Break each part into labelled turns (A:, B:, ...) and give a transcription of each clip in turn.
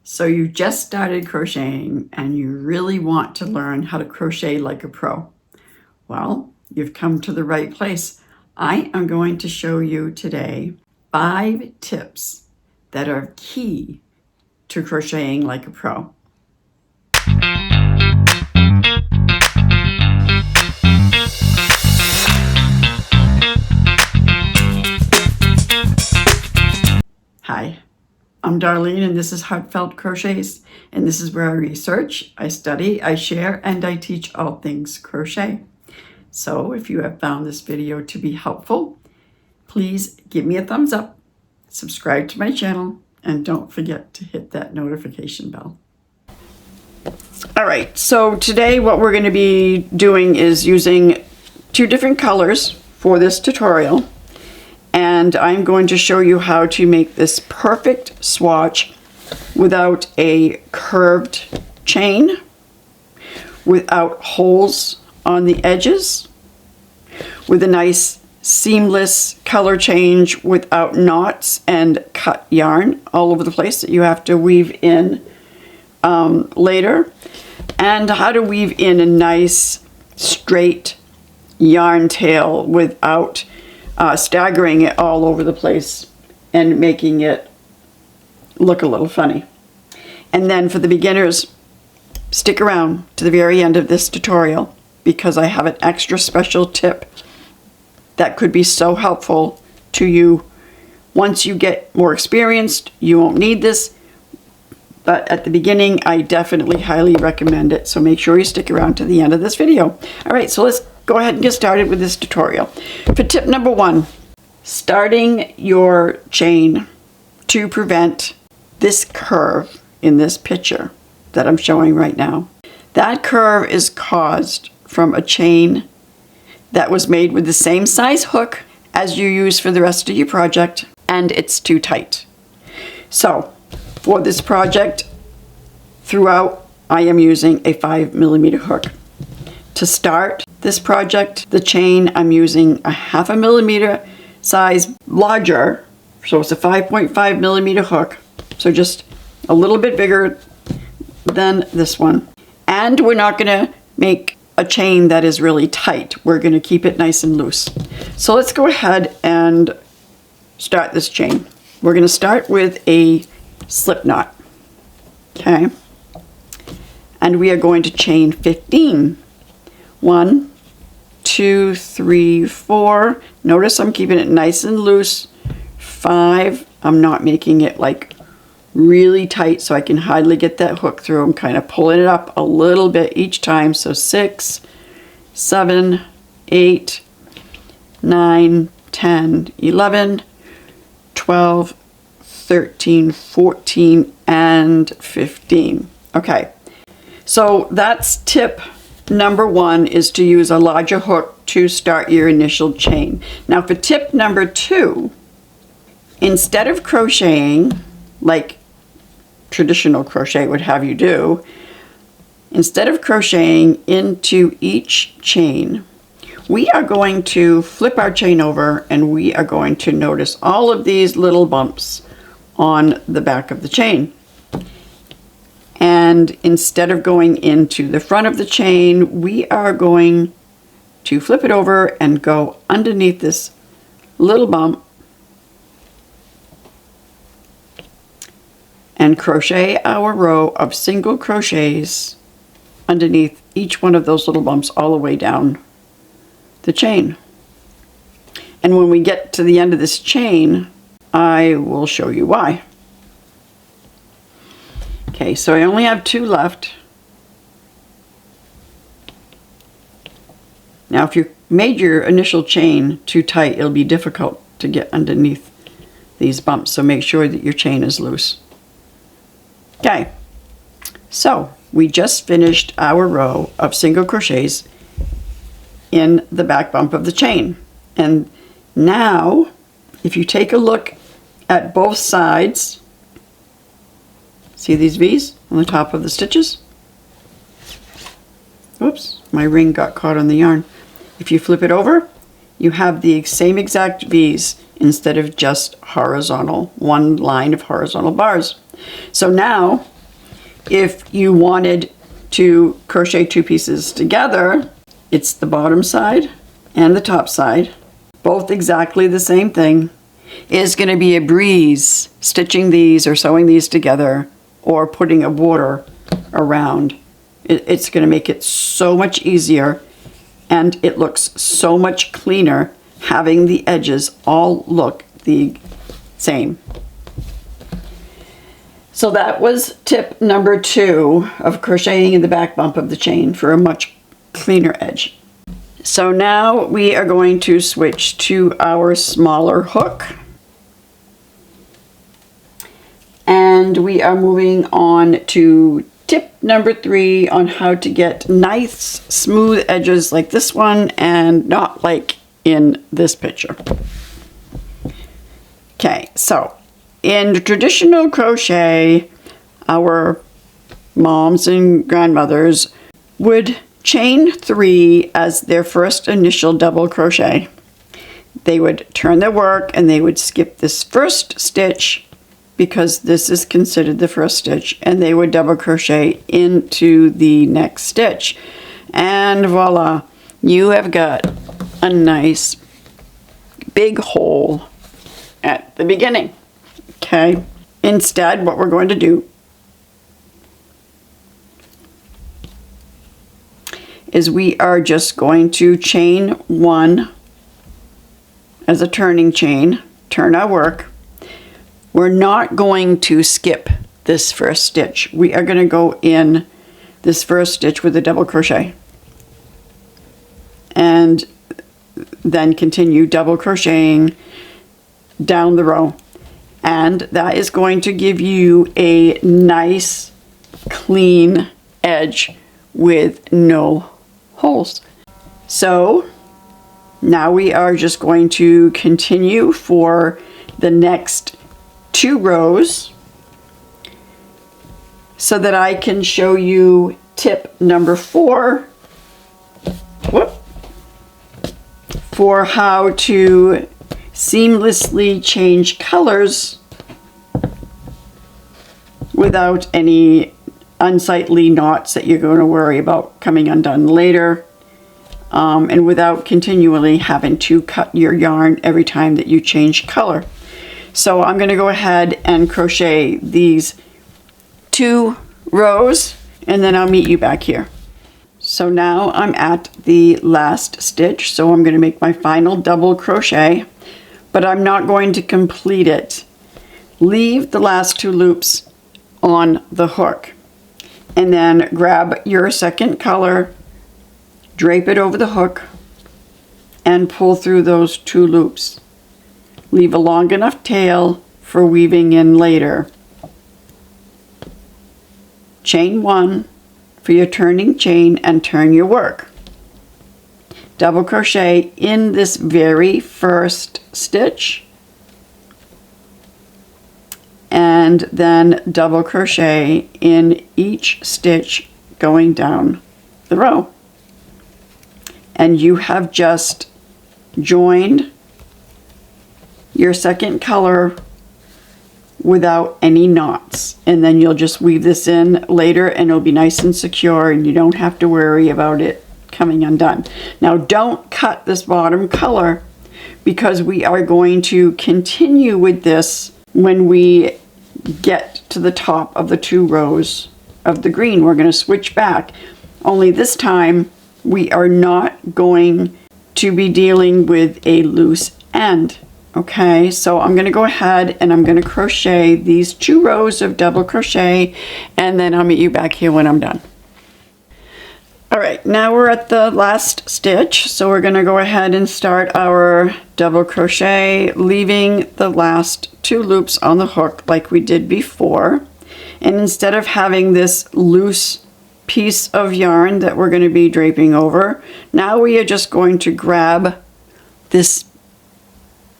A: So you just started crocheting and you really want to learn how to crochet like a pro. Well, you've come to the right place. I am going to show you today 5 tips that are key to crocheting like a pro. Hi, I'm Darlene and this is Heartfelt Crochets, and this is where I research, I study, I share, and I teach all things crochet. So if you have found this video to be helpful, please give me a thumbs up, subscribe to my channel, and don't forget to hit that notification bell. All right, so today what we're going to be doing is using 2 different colors for this tutorial. And I'm going to show you how to make this perfect swatch without a curved chain, without holes on the edges, with a nice seamless color change without knots and cut yarn all over the place that you have to weave in later, and how to weave in a nice straight yarn tail without staggering it all over the place and making it look a little funny. And then for the beginners, stick around to the very end of this tutorial because I have an extra special tip that could be so helpful to you. Once you get more experienced, you won't need this, but at the beginning, I definitely highly recommend it. So make sure you stick around to the end of this video. All right, so let's go ahead and get started with this tutorial. For tip number 1, starting your chain to prevent this curve in this picture that I'm showing right now. That curve is caused from a chain that was made with the same size hook as you use for the rest of your project, and it's too tight. So for this project, throughout, I am using a 5mm hook. To start this project, the chain, I'm using a 0.5 millimeter size larger, so it's a 5.5mm hook, so just a little bit bigger than this one. And we're not going to make a chain that is really tight. We're going to keep it nice and loose. So let's go ahead and start this chain. We're going to start with a slip knot, okay? And we are going to chain 15. 1, 2, 3, 4. Notice I'm keeping it nice and loose. 5. I'm not making it like really tight so I can hardly get that hook through. I'm kind of pulling it up a little bit each time. So 6, 7, 8, 9, 10, 11, 12, 13, 14, and 15. Okay, so that's tip number 1, is to use a larger hook to start your initial chain. Now for tip number 2, instead of crocheting like traditional crochet would have you do, instead of crocheting into each chain, we are going to flip our chain over and we are going to notice all of these little bumps on the back of the chain. And instead of going into the front of the chain, we are going to flip it over and go underneath this little bump and crochet our row of single crochets underneath each one of those little bumps all the way down the chain. And when we get to the end of this chain, I will show you why. Okay, so I only have 2 left. Now if you made your initial chain too tight, it'll be difficult to get underneath these bumps, so make sure that your chain is loose. Okay, so we just finished our row of single crochets in the back bump of the chain. And now, if you take a look at both sides, see these V's on the top of the stitches? Oops, my ring got caught on the yarn. If you flip it over, you have the same exact V's instead of just horizontal, one line of horizontal bars. So now if you wanted to crochet two pieces together, it's the bottom side and the top side, both exactly the same thing. Is going to be a breeze stitching these or sewing these together or putting a border around. It's going to make it so much easier, and it looks so much cleaner having the edges all look the same. So that was tip number 2 of crocheting in the back bump of the chain for a much cleaner edge. So now we are going to switch to our smaller hook. And we are moving on to tip number 3 on how to get nice smooth edges like this one and not like in this picture. Okay, so in traditional crochet, our moms and grandmothers would chain 3 as their first initial double crochet. They would turn their work and they would skip this first stitch because this is considered the first stitch, and they would double crochet into the next stitch. And voila, you have got a nice big hole at the beginning. Okay, instead what we're going to do is we are just going to chain 1 as a turning chain, turn our work. We're not going to skip this first stitch. We are going to go in this first stitch with a double crochet and then continue double crocheting down the row. And that is going to give you a nice clean edge with no holes. So now we are just going to continue for the next 2 rows so that I can show you tip number 4 for how to seamlessly change colors without any unsightly knots that you're going to worry about coming undone later, and without continually having to cut your yarn every time that you change color. So I'm going to go ahead and crochet these 2 rows and then I'll meet you back here. So now I'm at the last stitch, so I'm going to make my final double crochet, but I'm not going to complete it. Leave the last 2 loops on the hook and then grab your second color, drape it over the hook and pull through those 2 loops. Leave a long enough tail for weaving in later. Chain 1 for your turning chain and turn your work. Double crochet in this very first stitch and then double crochet in each stitch going down the row. And you have just joined your second color without any knots, and then you'll just weave this in later and it'll be nice and secure and you don't have to worry about it coming undone. Now don't cut this bottom color because we are going to continue with this when we get to the top of the 2 rows of the green. We're going to switch back, only this time we are not going to be dealing with a loose end. Okay, so I'm going to go ahead and I'm going to crochet these 2 rows of double crochet and then I'll meet you back here when I'm done. Alright, now we're at the last stitch, so we're going to go ahead and start our double crochet, leaving the last 2 loops on the hook like we did before. And instead of having this loose piece of yarn that we're going to be draping over, now we are just going to grab this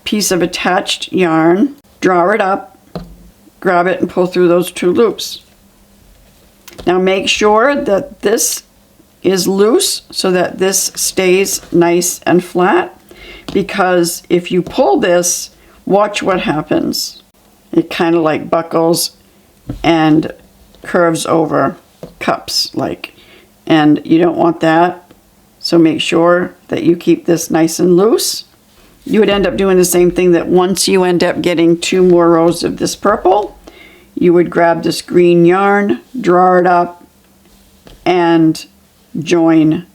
A: piece of attached yarn, draw it up, grab it and pull through those 2 loops. Now make sure that this is loose so that this stays nice and flat, because if you pull this, watch what happens. It kind of like buckles and curves over cups like, and you don't want that. So make sure that you keep this nice and loose. You would end up doing the same thing, that once you end up getting 2 more rows of this purple, you would grab this green yarn, draw it up, and join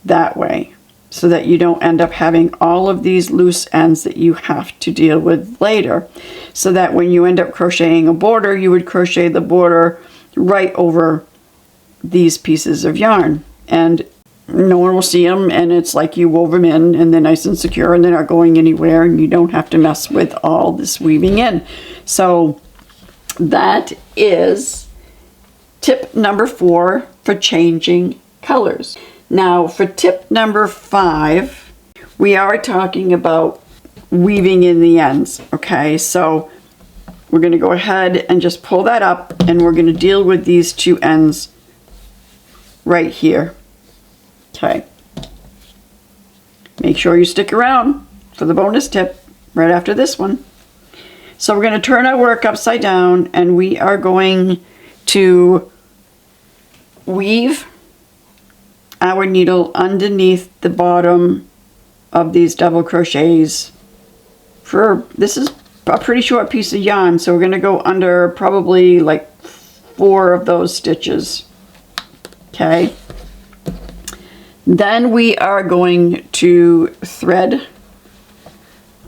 A: that way, so that you don't end up having all of these loose ends that you have to deal with later. So that when you end up crocheting a border, you would crochet the border right over these pieces of yarn, and no one will see them, and it's like you wove them in and they're nice and secure and they're not going anywhere, and you don't have to mess with all this weaving in. So that is tip number 4 for changing colors. Now for tip number 5, we are talking about weaving in the ends. Okay, so we're going to go ahead and just pull that up, and we're going to deal with these 2 ends right here. Okay, make sure you stick around for the bonus tip right after this one. So we're going to turn our work upside down, and we are going to weave our needle underneath the bottom of these double crochets. This is a pretty short piece of yarn, so we're going to go under probably like 4 of those stitches. Okay. Then we are going to thread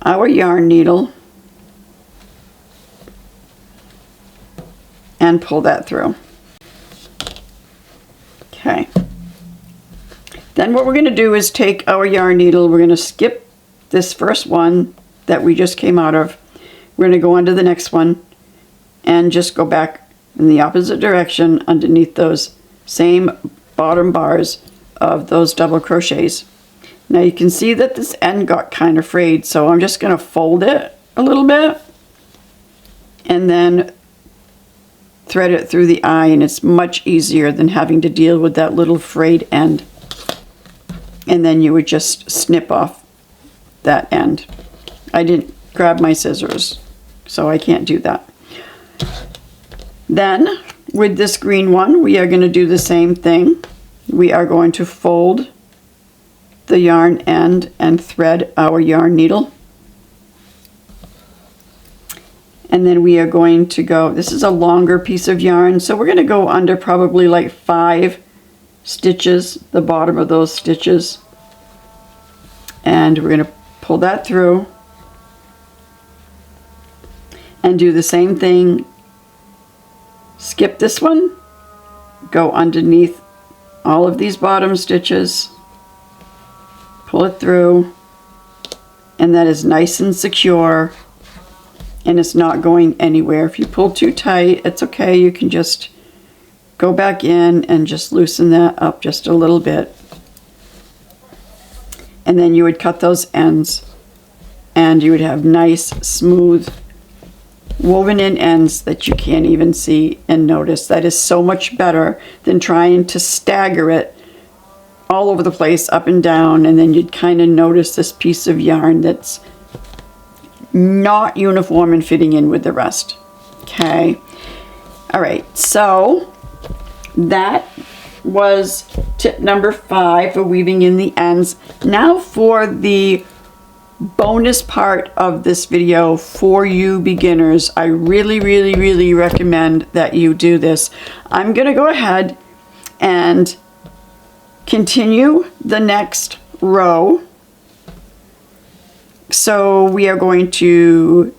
A: our yarn needle and pull that through. Okay. Then what we're going to do is take our yarn needle, we're going to skip this first one that we just came out of. We're going to go onto the next one and just go back in the opposite direction underneath those same bottom bars of those double crochets. Now you can see that this end got kind of frayed, so I'm just going to fold it a little bit and then thread it through the eye, and it's much easier than having to deal with that little frayed end. And then you would just snip off that end. I didn't grab my scissors, so I can't do that. Then with this green one, we are going to do the same thing. We are going to fold the yarn end and thread our yarn needle. And then we are going to go, this is a longer piece of yarn, so we're going to go under probably like 5 stitches, the bottom of those stitches. And we're going to pull that through and do the same thing. Skip this one, go underneath all of these bottom stitches, pull it through, and that is nice and secure, and it's not going anywhere. If you pull too tight, it's okay. You can just go back in and just loosen that up just a little bit. And then you would cut those ends, and you would have nice, smooth, woven in ends that you can't even see and notice. That is so much better than trying to stagger it all over the place, up and down, and then you'd kind of notice this piece of yarn that's not uniform and fitting in with the rest. Okay. All right, so that was tip number 5 for weaving in the ends. Now for the bonus part of this video for you beginners. I really recommend that you do this. I'm going to go ahead and continue the next row. So we are going to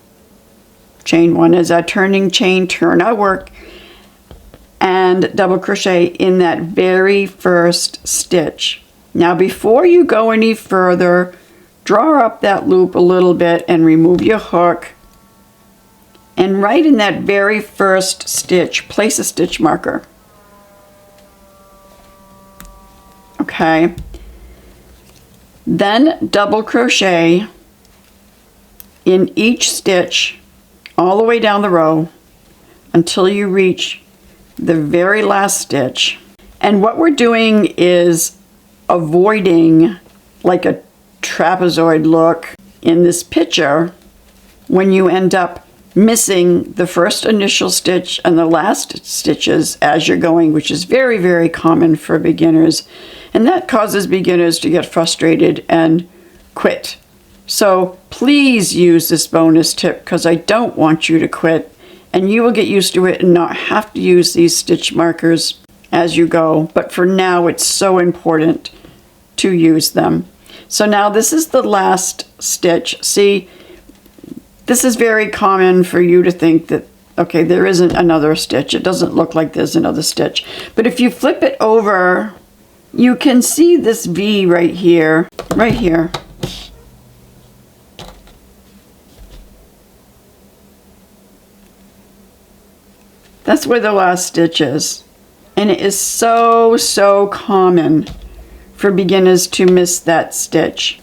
A: chain 1 as our turning chain, turn our work, and double crochet in that very first stitch. Now before you go any further, draw up that loop a little bit and remove your hook, and right in that very first stitch, place a stitch marker. Okay. Then double crochet in each stitch all the way down the row until you reach the very last stitch. And what we're doing is avoiding like a trapezoid look in this picture when you end up missing the first initial stitch and the last stitches as you're going, which is very, very common for beginners. And that causes beginners to get frustrated and quit. So please use this bonus tip because I don't want you to quit, and you will get used to it and not have to use these stitch markers as you go. But for now, it's so important to use them. So now this is the last stitch. See, this is very common for you to think that, okay, there isn't another stitch. It doesn't look like there's another stitch. But if you flip it over, you can see this V right here, right here. That's where the last stitch is. And it is so, so common for beginners to miss that stitch.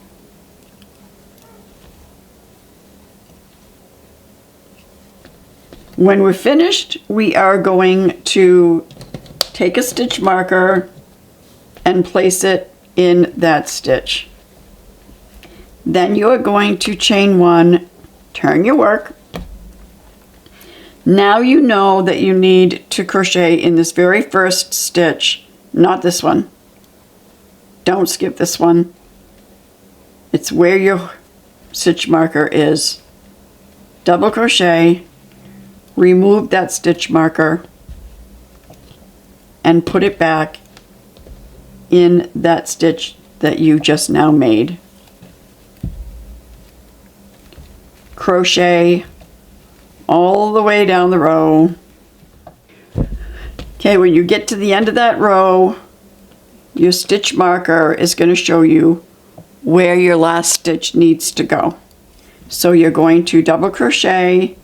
A: When we're finished, we are going to take a stitch marker and place it in that stitch. Then you are going to chain one, turn your work. Now you know that you need to crochet in this very first stitch, not this one. Don't skip this one. It's where your stitch marker is. Double crochet, remove that stitch marker, and put it back in that stitch that you just now made. Crochet all the way down the row. Okay, when you get to the end of that row, your stitch marker is going to show you where your last stitch needs to go. So you're going to double crochet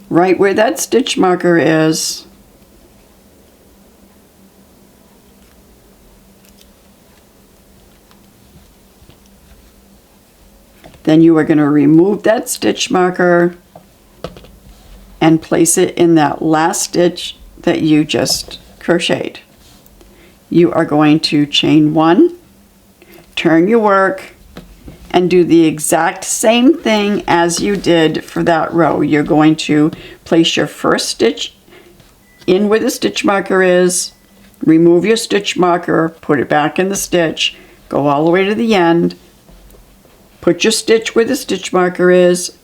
A: right where that stitch marker is. Then you are going to remove that stitch marker and place it in that last stitch that you just crocheted. You are going to chain one, turn your work, and do the exact same thing as you did for that row. You're going to place your first stitch in where the stitch marker is, remove your stitch marker, put it back in the stitch, go all the way to the end, put your stitch where the stitch marker is,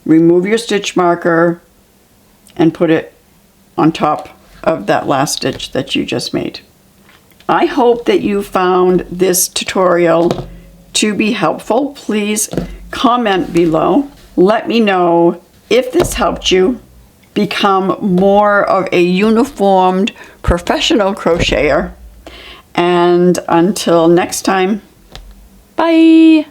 A: remove your stitch marker, and put it on top of that last stitch that you just made. I hope that you found this tutorial to be helpful. Please comment below. Let me know if this helped you become more of a uniformed professional crocheter. And until next time, bye!